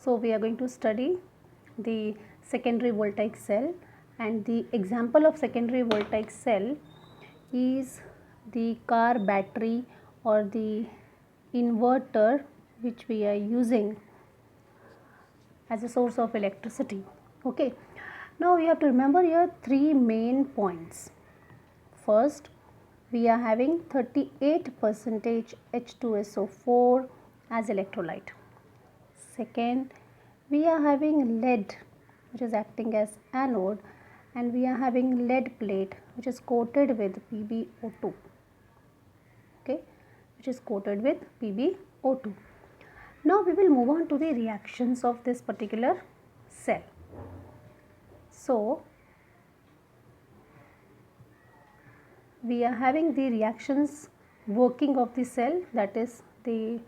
So we are going to study the secondary voltaic cell, and the example of secondary voltaic cell is the car battery or the inverter which we are using as a source of electricity. Okay, now we have to remember here three main points. First, we are having 38% H2SO4 as electrolyte. Second, we are having lead which is acting as anode, and we are having lead plate which is coated with PbO2. Okay, which is coated with PbO2. Now we will move on to the reactions of this particular cell. So we are having the reactions working of the cell, that is the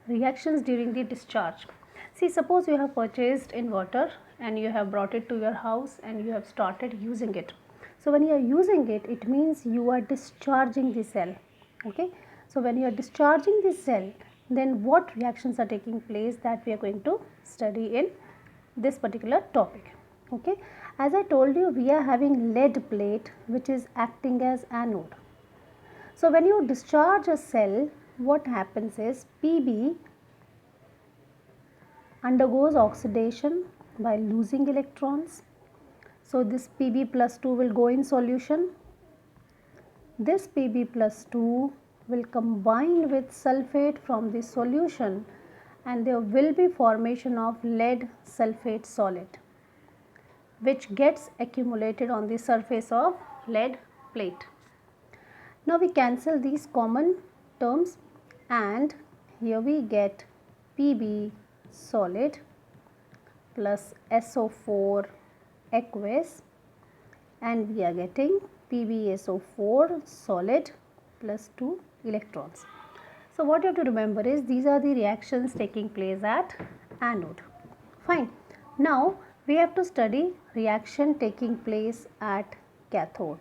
reactions during the discharge. See, suppose you have purchased inverter and you have brought it to your house and you have started using it. So when you are using it, it means you are discharging the cell. Okay, so when you are discharging the cell, then what reactions are taking place, that we are going to study in this particular topic. Okay, as I told you, we are having lead plate which is acting as anode. So when you discharge a cell, what happens is Pb undergoes oxidation by losing electrons. So this Pb plus 2 will go in solution. This Pb plus 2 will combine with sulfate from the solution, and there will be formation of lead sulfate solid which gets accumulated on the surface of lead plate. Now we cancel these common terms, and here we get Pb solid plus SO4 aqueous, and we are getting PbSO4 solid plus 2 electrons. So what you have to remember is these are the reactions taking place at anode. Fine. Now we have to study reaction taking place at cathode.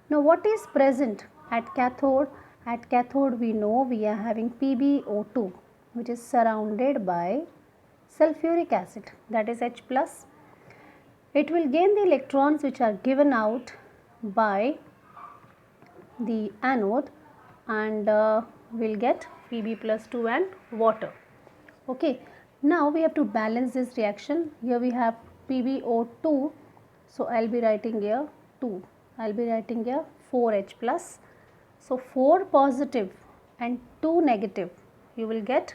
Now what is present at cathode? At cathode we know we are having PbO2 which is surrounded by sulfuric acid, that is H plus. It will gain the electrons which are given out by the anode, and will get Pb plus 2 and water. Okay, now we have to balance this reaction. Here we have PbO2, so I will be writing here 2, I will be writing here 4H plus. So 4 positive and 2 negative, you will get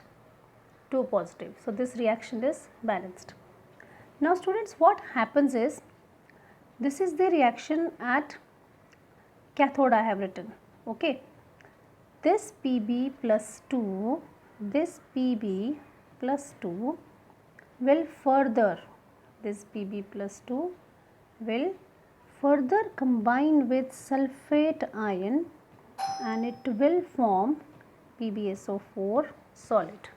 2 positive. So this reaction is balanced. Now students, what happens is, this is the reaction at cathode I have written. Okay, this Pb plus 2, this Pb plus 2 will further, this Pb plus 2 will further combine with sulfate ion, and it will form PbSO4 solid.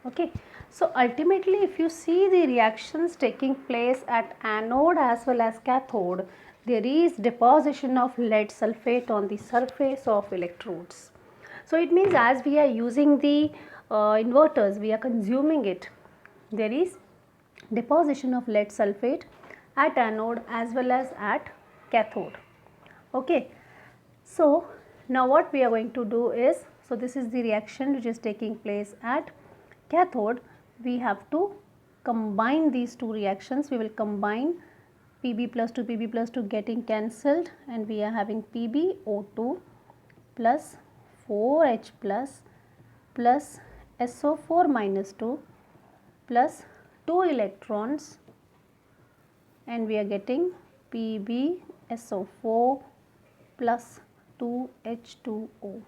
Okay, so ultimately if you see the reactions taking place at anode as well as cathode, there is deposition of lead sulfate on the surface of electrodes. So it means as we are using the inverters, we are consuming it, there is deposition of lead sulfate at anode as well as at cathode. Okay, so now what we are going to do is, so this is the reaction which is taking place at cathode. We have to combine these two reactions. We will combine Pb plus 2 getting cancelled, and we are having PbO2 plus 4H plus SO4 minus 2 plus 2 electrons, and we are getting PbSO4 plus 2H2O.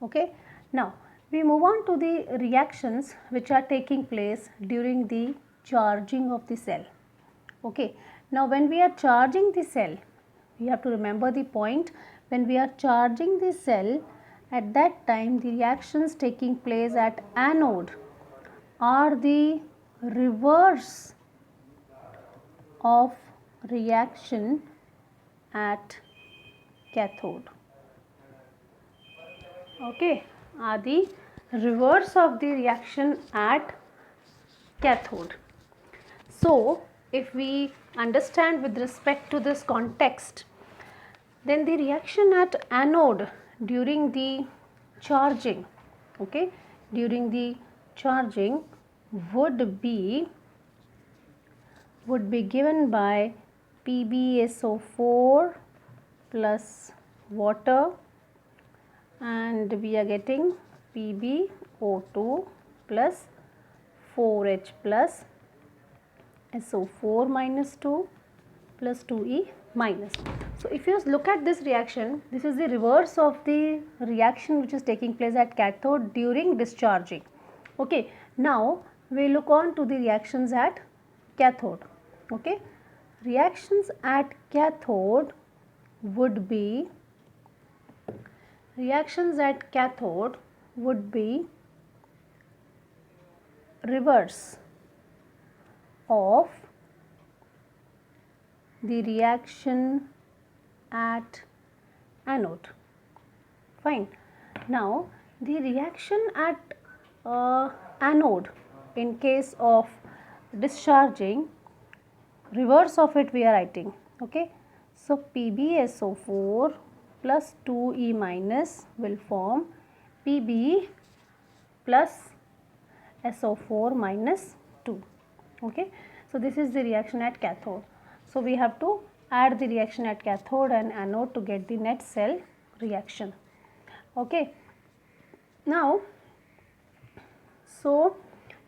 Okay, now we move on to the reactions which are taking place during the charging of the cell. Okay, now when we are charging the cell, we have to remember the point, when we are charging the cell, at that time the reactions taking place at anode are the reverse of reaction at cathode. Okay, are the reverse of the reaction at cathode. So if we understand with respect to this context, then the reaction at anode during the charging, okay, during the charging would be given by PbSO4 plus water, and we are getting PbO2 plus 4H plus SO4 minus 2 plus 2E minus. So if you look at this reaction, this is the reverse of the reaction which is taking place at cathode during discharging. Okay, now we look on to the reactions at cathode. Okay, reactions at cathode would be reverse of the reaction at anode. Fine. Now the reaction at anode in case of discharging, reverse of it we are writing. Okay. So PbSO4 plus 2E minus will form Pb plus SO4 minus 2. Okay. So this is the reaction at cathode. So we have to add the reaction at cathode and anode to get the net cell reaction. Okay. Now, so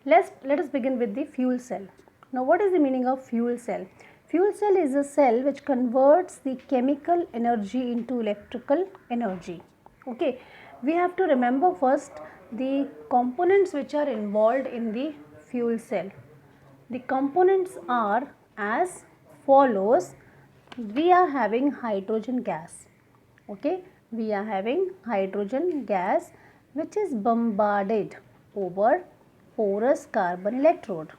let us begin with the fuel cell. Now what is the meaning of fuel cell? Fuel cell is a cell which converts the chemical energy into electrical energy. Okay. We have to remember first the components which are involved in the fuel cell. The components are as follows. We are having hydrogen gas. Okay, we are having hydrogen gas which is bombarded over porous carbon electrode,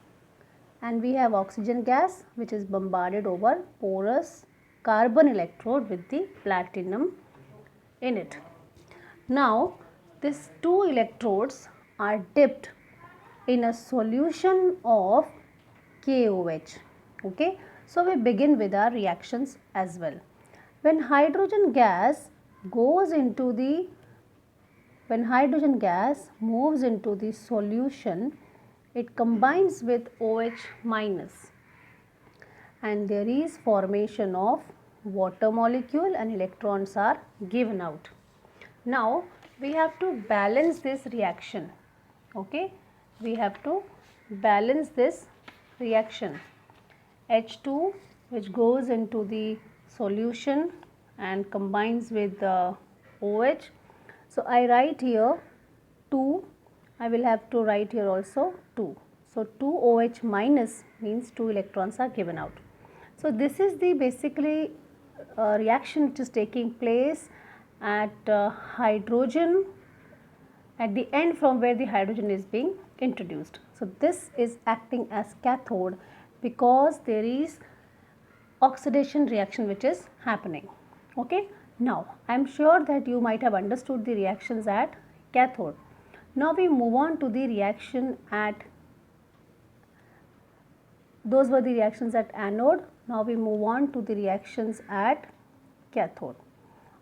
and we have oxygen gas which is bombarded over porous carbon electrode with the platinum in it. Now these two electrodes are dipped in a solution of KOH. Okay, so we begin with our reactions as well. When hydrogen gas moves into the solution, it combines with OH minus, and there is formation of water molecule and electrons are given out. Now we have to balance this reaction. Okay, we have to balance this reaction. H2 which goes into the solution and combines with the OH. So I write here 2, I will have to write here also 2. So 2 OH minus means 2 electrons are given out. So this is the basically reaction which is taking place at hydrogen, at the end from where the hydrogen is being introduced. So this is acting as cathode because there is oxidation reaction which is happening. Okay. Now I am sure that you might have understood the reactions at cathode. Now we move on to the reaction at, those were the reactions at anode. Now we move on to the reactions at cathode.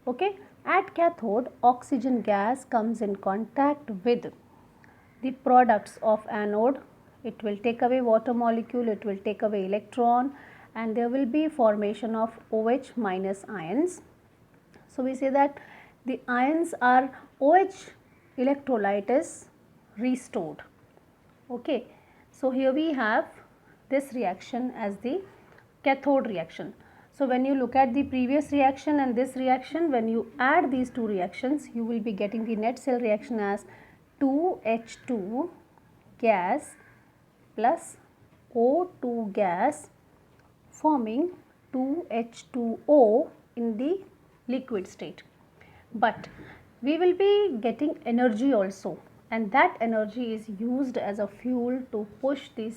Okay. At cathode, oxygen gas comes in contact with the products of anode. It will take away water molecule, it will take away electron, and there will be formation of OH minus ions. So we say that the ions are OH electrolyte is restored. Okay. So here we have this reaction as the cathode reaction. So when you look at the previous reaction and this reaction, when you add these two reactions, you will be getting the net cell reaction as 2H2 gas plus O2 gas forming 2H2O in the liquid state. But we will be getting energy also, and that energy is used as a fuel to push the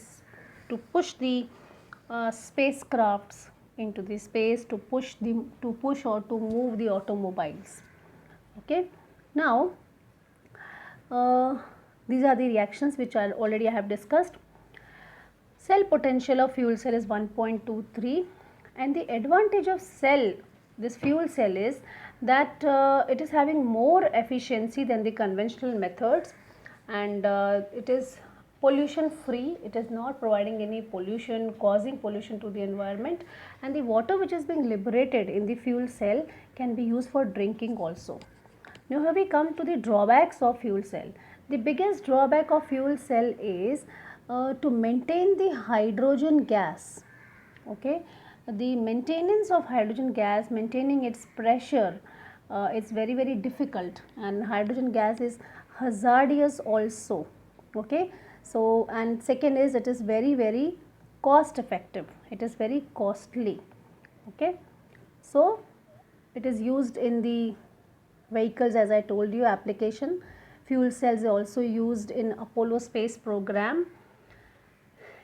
spacecrafts into the space, to push or to move the automobiles. Okay. Now These are the reactions which I already have discussed. Cell potential of fuel cell is 1.23, and the advantage of this fuel cell is that it is having more efficiency than the conventional methods, and it is pollution free. It is not providing any pollution, causing pollution to the environment, and the water which is being liberated in the fuel cell can be used for drinking also. Now here we come to the drawbacks of fuel cell. The biggest drawback of fuel cell is to maintain the hydrogen gas. Okay, the maintenance of hydrogen gas, maintaining its pressure, it's very difficult, and hydrogen gas is hazardous also. Okay, so and second is it is very cost effective. It is very costly. Okay, so it is used in the vehicles, as I told you, application. Fuel cells are also used in Apollo space program.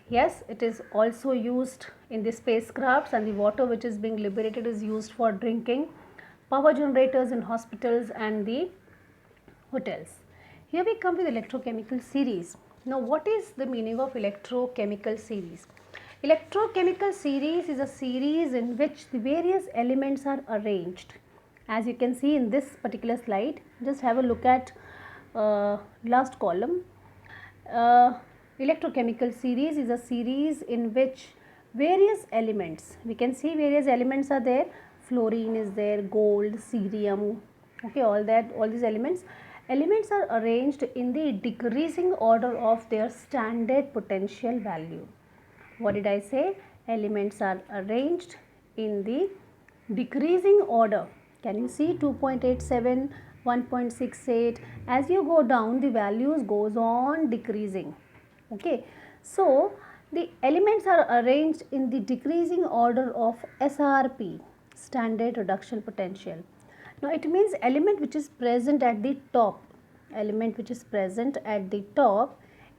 Yes, it is also used in the spacecrafts, and the water which is being liberated is used for drinking, power generators in hospitals and the hotels. Here we come with electrochemical series. Now what is the meaning of electrochemical series? Electrochemical series is a series in which the various elements are arranged. As you can see in this particular slide, just have a look at last column. Electrochemical series is a series in which various elements, we can see various elements are there. Fluorine is there, gold, cerium, okay, all these elements are arranged in the decreasing order of their standard potential value. What did I say? Elements are arranged in the decreasing order. Can you see 2.87, 1.68? As you go down, the values goes on decreasing. Okay, so the elements are arranged in the decreasing order of SRP, standard reduction potential. Now it means element which is present at the top,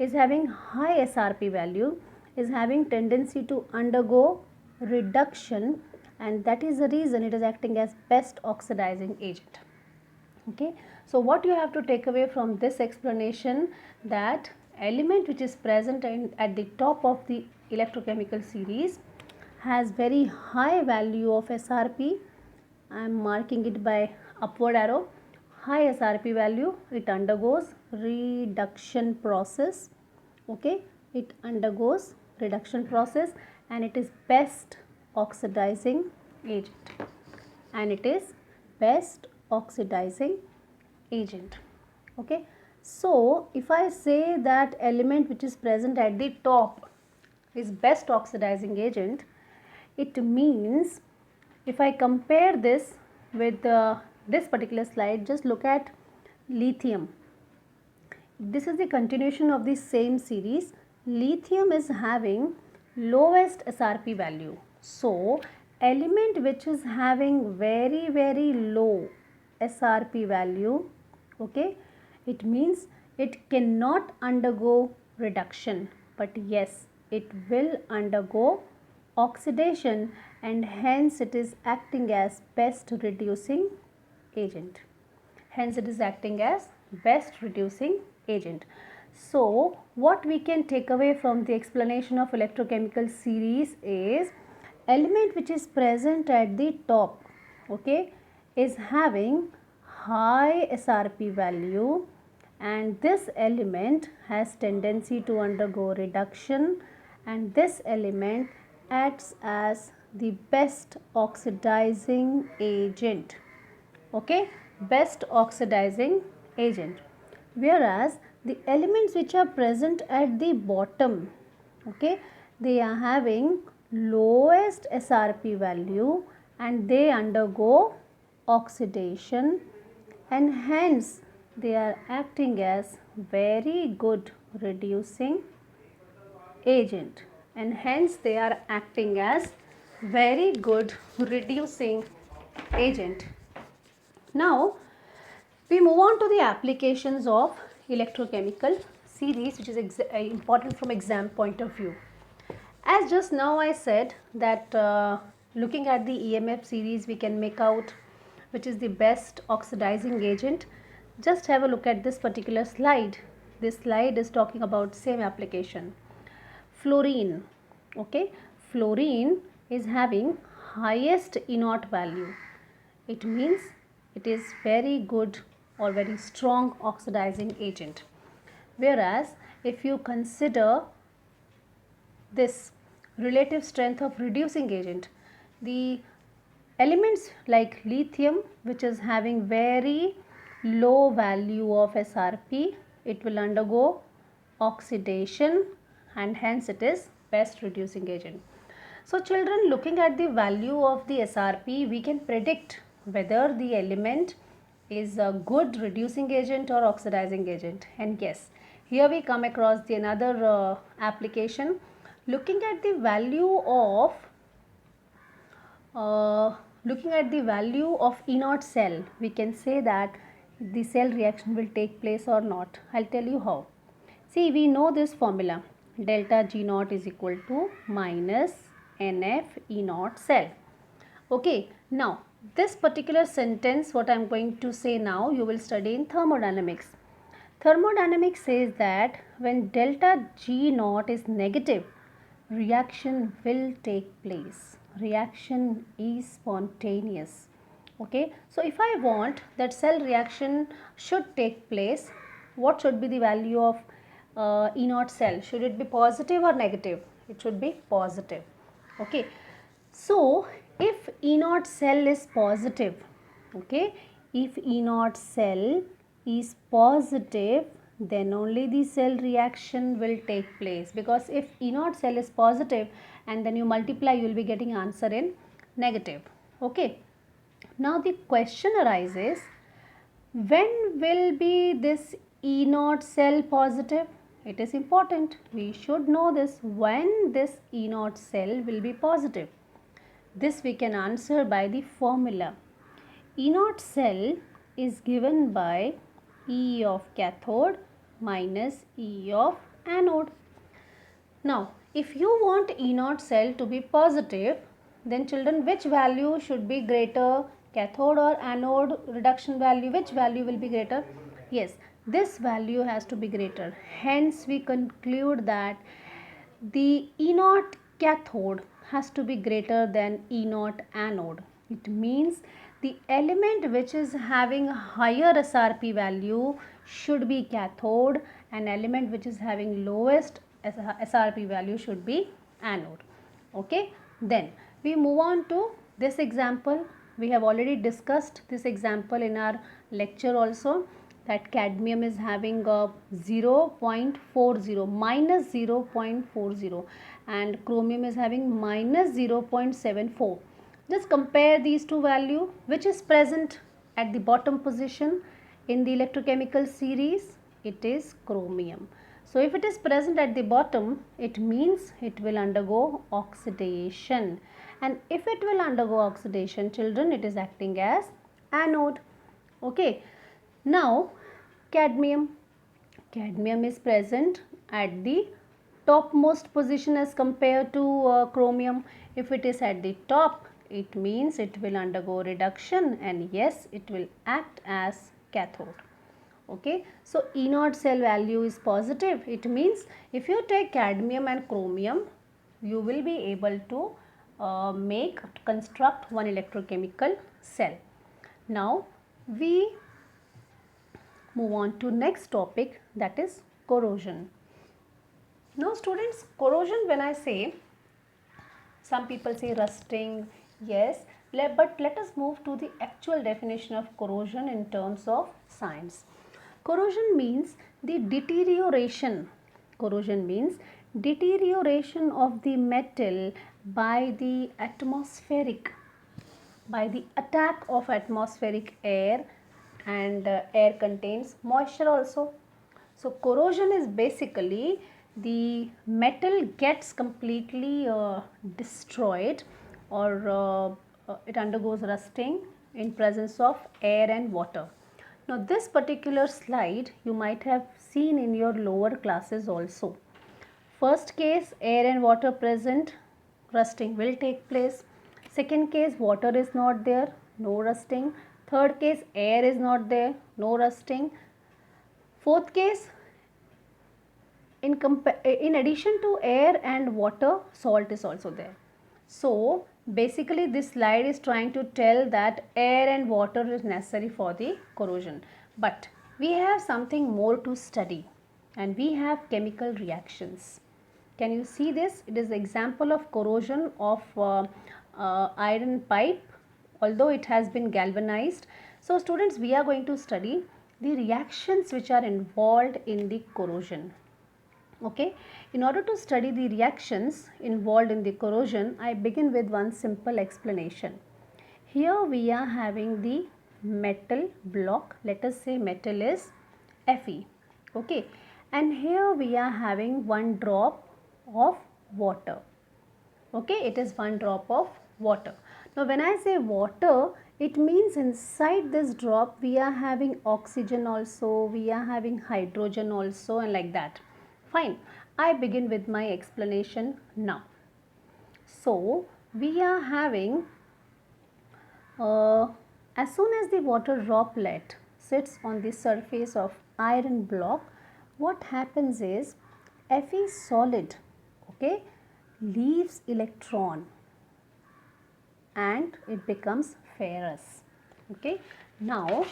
is having high SRP value, is having tendency to undergo reduction, and that is the reason it is acting as best oxidizing agent. Okay, so what you have to take away from this explanation, that element which is present at the top of the electrochemical series has very high value of SRP. I am marking it by upward arrow. High SRP value, it undergoes reduction process. Okay, it undergoes reduction process, and it is best oxidizing agent, Okay, so if I say that element which is present at the top is best oxidizing agent, it means if I compare this with this particular slide, just look at lithium. This is the continuation of the same series. Lithium is having lowest SRP value. So element which is having very low SRP value, okay, it means it cannot undergo reduction, but yes, it will undergo oxidation, and hence it is acting as best reducing agent. So what we can take away from the explanation of electrochemical series is element which is present at the top, okay, is having high SRP value, and this element has tendency to undergo reduction, and this element acts as the best oxidizing agent. Okay, best oxidizing agent. Whereas the elements which are present at the bottom, okay, they are having lowest SRP value, and they undergo oxidation, and hence they are acting as very good reducing agent, Now we move on to the applications of electrochemical series, which is important from exam point of view. As just now I said that looking at the EMF series, we can make out which is the best oxidizing agent. Just have a look at this particular slide. This slide is talking about same application. Fluorine. Okay, fluorine is having highest E0 value. It means it is very good or very strong oxidizing agent. Whereas if you consider this relative strength of reducing agent, the elements like lithium, which is having very low value of SRP, it will undergo oxidation and hence it is best reducing agent. So children, looking at the value of the SRP, we can predict whether the element is a good reducing agent or oxidizing agent. And yes, here we come across the another application. Looking at the value of E0 cell, we can say that the cell reaction will take place or not. I'll tell you how. See, we know this formula, delta G0 is equal to minus NF E0 cell. Okay, now this particular sentence, what I am going to say now, you will study in thermodynamics. Thermodynamics says that when delta G0 is negative, reaction will take place. Reaction is spontaneous. Okay, so if I want that cell reaction should take place, what should be the value of E0 cell? Should it be positive or negative? It should be positive. Okay, so if E0 cell is positive, okay, if E0 cell is positive, then only the cell reaction will take place, because if E0 cell is positive and then you multiply, you will be getting answer in negative. Okay, now the question arises, when will be this E0 cell positive? It is important, we should know this, when this E0 cell will be positive. This we can answer by the formula. E0 cell is given by E of cathode minus E of anode. Now, if you want E0 cell to be positive, then children, which value should be greater, cathode or anode reduction value? Which value will be greater? Yes, this value has to be greater. Hence, we conclude that the E0 cathode has to be greater than E0 anode. It means the element which is having higher SRP value should be cathode, and element which is having lowest SRP value should be anode. Okay, then we move on to this example. We have already discussed this example in our lecture also, that cadmium is having a 0.40 minus 0.40 and chromium is having minus 0.74. Just compare these two values. Which is present at the bottom position in the electrochemical series? It is chromium. So if it is present at the bottom, it means it will undergo oxidation, and if it will undergo oxidation, children, it is acting as anode. Okay, now cadmium is present at the topmost position as compared to chromium. If it is at the top, it means it will undergo reduction, and yes, it will act as cathode. Okay, so E0 cell value is positive. It means if you take cadmium and chromium, you will be able to construct one electrochemical cell. Now we move on to next topic, that is corrosion. Now students, corrosion, when I say, some people say rusting, yes, but let us move to the actual definition of corrosion in terms of science. Corrosion means the deterioration. Corrosion means deterioration of the metal by the attack of atmospheric air, and air contains moisture also. So corrosion is basically the metal gets completely destroyed, or it undergoes rusting in presence of air and water. Now this particular slide you might have seen in your lower classes also. First case, air and water present, rusting will take place. Second case, water is not there, no rusting. Third case, air is not there, no rusting. Fourth case, in addition to air and water, salt is also there. So basically this slide is trying to tell that air and water is necessary for the corrosion. But we have something more to study, and we have chemical reactions. Can you see this? It is the example of corrosion of iron pipe, although it has been galvanized. So students, we are going to study the reactions which are involved in the corrosion. Okay, in order to study the reactions involved in the corrosion, I begin with one simple explanation. Here we are having the metal block. Let us say metal is Fe. Okay, and here we are having one drop of water. Okay, it is one drop of water. Now when I say water, it means inside this drop we are having oxygen also, we are having hydrogen also, and like that. Fine, I begin with my explanation now. So we are having as soon as the water droplet sits on the surface of iron block, what happens is Fe solid, okay, leaves electron and it becomes ferrous. Okay, now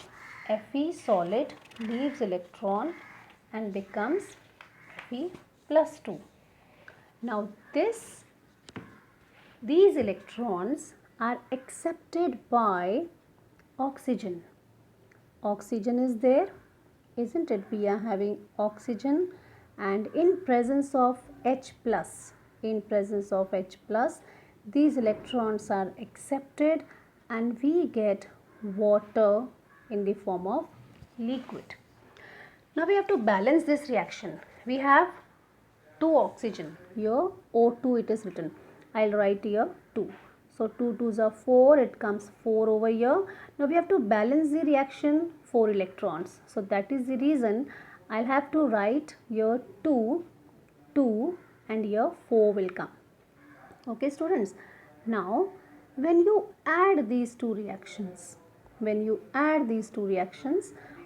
Fe solid leaves electron and becomes Fe plus 2. Now these electrons are accepted by oxygen. Oxygen is there, isn't it? We are having oxygen, and in presence of H plus, these electrons are accepted and we get water in the form of liquid. Now we have to balance this reaction. We have 2 oxygen. Here O2 it is written. I'll write here 2. So 2 2s are 4. It comes 4 over here. Now we have to balance the reaction, 4 electrons. So that is the reason I'll have to write here 2, 2 and here 4 will come. Okay students. Now when you add these two reactions,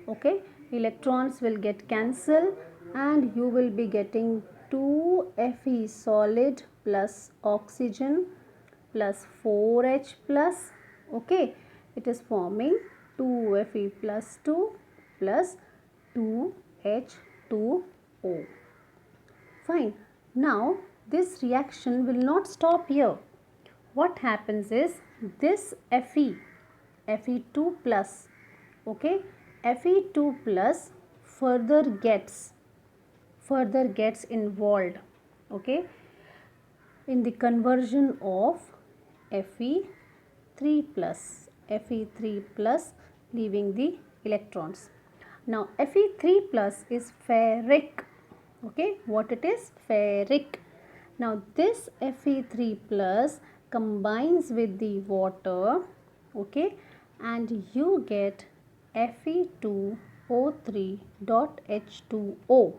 okay, electrons will get cancelled and you will be getting 2 Fe solid plus oxygen plus 4H plus, okay, it is forming 2 Fe plus 2 plus 2H2O. Fine. Now this reaction will not stop here. What happens is this Fe2 plus, okay, Fe2 plus further gets involved, okay, in the conversion of Fe3 plus, leaving the electrons. Now Fe3 plus is ferric, okay, what it is? Ferric. Now this Fe3 plus combines with the water, okay, and you get Fe2O3.H2O.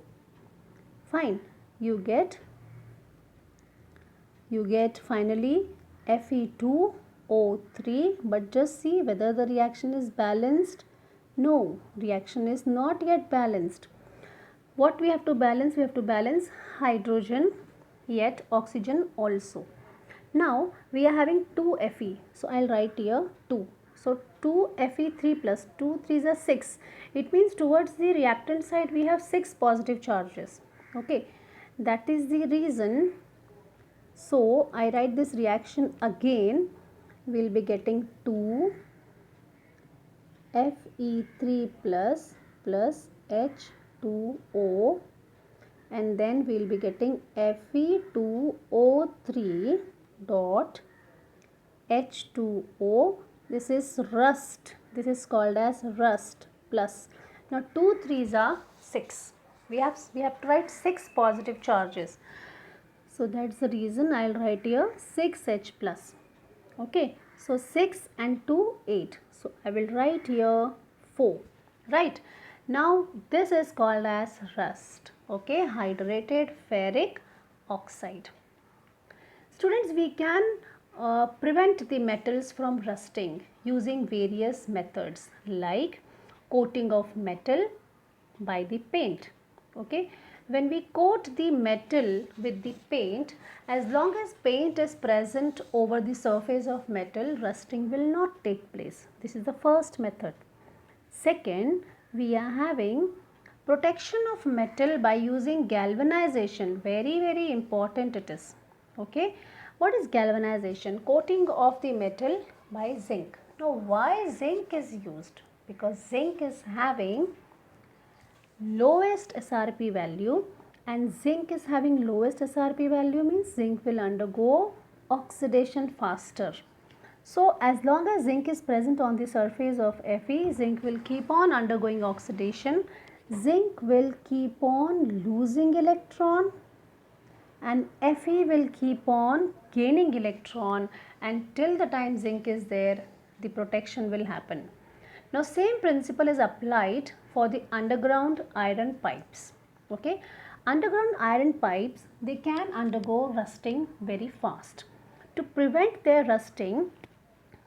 Fine, you get finally Fe2O3, but just see whether the reaction is balanced. No, reaction is not yet balanced. What we have to balance? We have to balance hydrogen, yet oxygen also. Now we are having 2 Fe, so I'll write here 2. So 2 Fe3 plus 2 3s are 6. It means towards the reactant side we have 6 positive charges. Okay, that is the reason. So I write this reaction again. We'll be getting 2 Fe3 plus H2O, and then we'll be getting Fe2O3 dot H2O. This is rust. This is called as rust plus. Now 2 3s are 6. We have to write 6 positive charges. So that's the reason I'll write here 6H plus. Okay. So 6 and 2 8. So I will write here 4. Right. Now this is called as rust. Okay. Hydrated ferric oxide. Students, we can prevent the metals from rusting using various methods like coating of metal by the paint. Okay, when we coat the metal with the paint, as long as paint is present over the surface of metal, rusting will not take place. This is the first method. Second, we are having protection of metal by using galvanization. Very important it is. Okay, what is galvanization? Coating of the metal by zinc. Now why zinc is used? Because zinc is having lowest SRP value, and zinc is having lowest SRP value means zinc will undergo oxidation faster. So as long as zinc is present on the surface of Fe, zinc will keep on undergoing oxidation. Zinc will keep on losing electron and Fe will keep on gaining electron, and till the time zinc is there, the protection will happen. Now same principle is applied for the underground iron pipes. Okay, underground iron pipes, they can undergo rusting very fast. To prevent their rusting,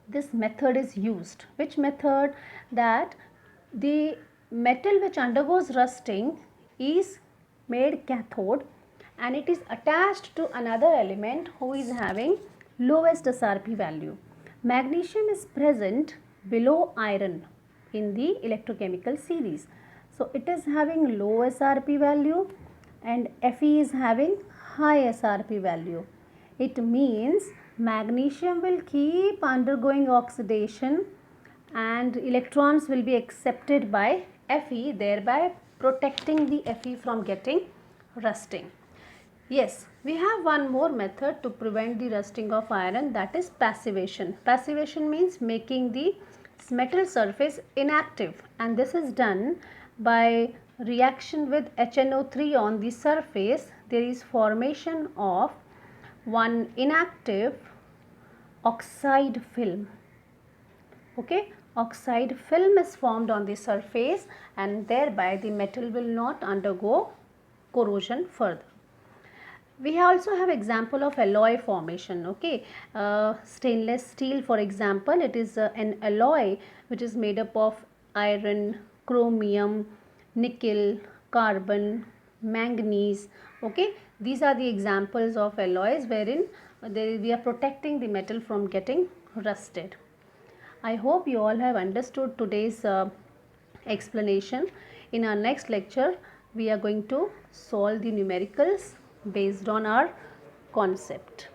this method is used. Which method? That the metal which undergoes rusting is made cathode and it is attached to another element who is having lowest SRP value. Magnesium is present below iron in the electrochemical series. So it is having low SRP value and Fe is having high SRP value. It means magnesium will keep undergoing oxidation and electrons will be accepted by Fe, thereby protecting the Fe from getting rusting. Yes, we have one more method to prevent the rusting of iron, that is passivation. Passivation means making the metal surface inactive, and this is done by reaction with HNO3 on the surface. There is formation of one inactive oxide film. Okay, oxide film is formed on the surface and thereby the metal will not undergo corrosion further. We also have example of alloy formation. Okay, stainless steel, for example, it is an alloy which is made up of iron, chromium, nickel, carbon, manganese. Okay, these are the examples of alloys wherein we are protecting the metal from getting rusted. I hope you all have understood today's explanation. In our next lecture, we are going to solve the numericals based on our concept.